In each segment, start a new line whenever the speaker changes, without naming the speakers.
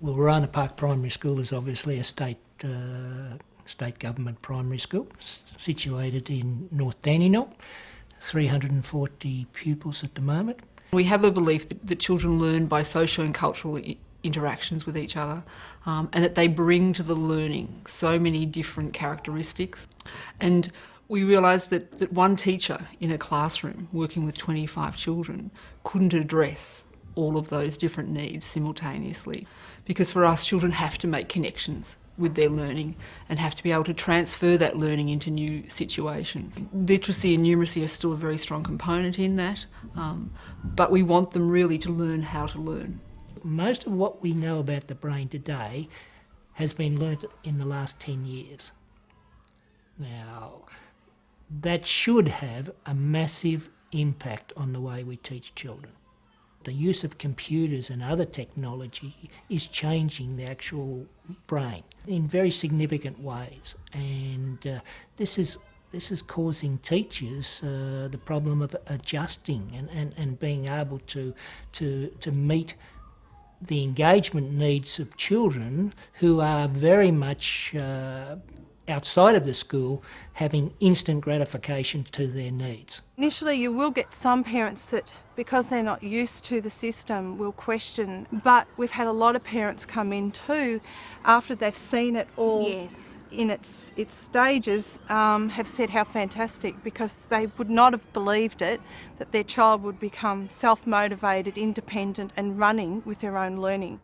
Wooranna Park Primary School is obviously a state government primary school situated in North Dandenong, 340 pupils at the moment.
We have a belief that children learn by social and cultural interactions with each other, and that they bring to the learning so many different characteristics. And we realised that one teacher in a classroom working with 25 children couldn't address all of those different needs simultaneously, because for us children have to make connections with their learning and have to be able to transfer that learning into new situations. Literacy and numeracy are still a very strong component in that, but we want them really to learn how to learn.
Most of what we know about the brain today has been learnt in the last 10 years. Now, that should have a massive impact on the way we teach children. The use of computers and other technology is changing the actual brain in very significant ways, and this is causing teachers the problem of adjusting and being able to meet the engagement needs of children who are very much outside of the school, having instant gratification to their needs.
Initially you will get some parents that, because they're not used to the system, will question, but we've had a lot of parents come in too after they've seen it all.
Yes.
In its stages, have said how fantastic, because they would not have believed it, that their child would become self-motivated, independent and running with their own learning.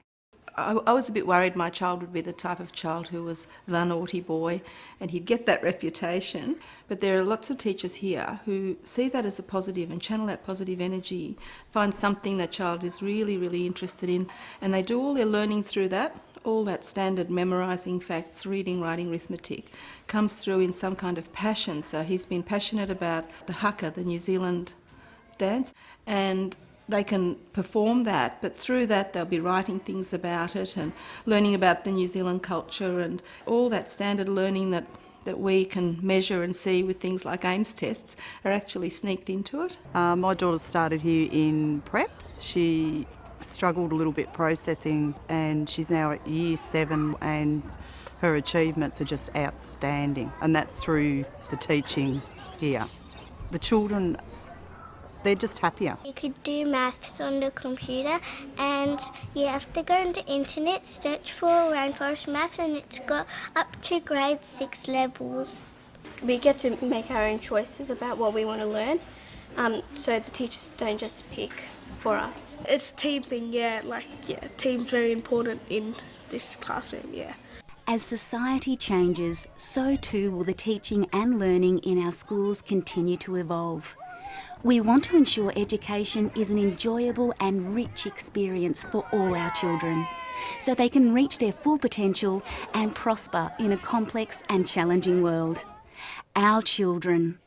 I was a bit worried my child would be the type of child who was the naughty boy and he'd get that reputation. But there are lots of teachers here who see that as a positive and channel that positive energy, find something that child is really, really interested in, and they do all their learning through that. All that standard memorising facts, reading, writing, arithmetic comes through in some kind of passion. So he's been passionate about the haka, the New Zealand dance, and they can perform that, but through that they'll be writing things about it and learning about the New Zealand culture and all that standard learning that we can measure and see with things like AIMS tests are actually sneaked into it.
My daughter started here in prep. She struggled a little bit processing, and she's now at year 7 and her achievements are just outstanding, and that's through the teaching here. The children, they're just happier.
You could do maths on the computer, and you have to go on the internet, search for rainforest maths, and it's got up to grade 6 levels.
We get to make our own choices about what we want to learn, so the teachers don't just pick for us.
It's a team thing, team's very important in this classroom,
As society changes, so too will the teaching and learning in our schools continue to evolve. We want to ensure education is an enjoyable and rich experience for all our children, so they can reach their full potential and prosper in a complex and challenging world. Our children.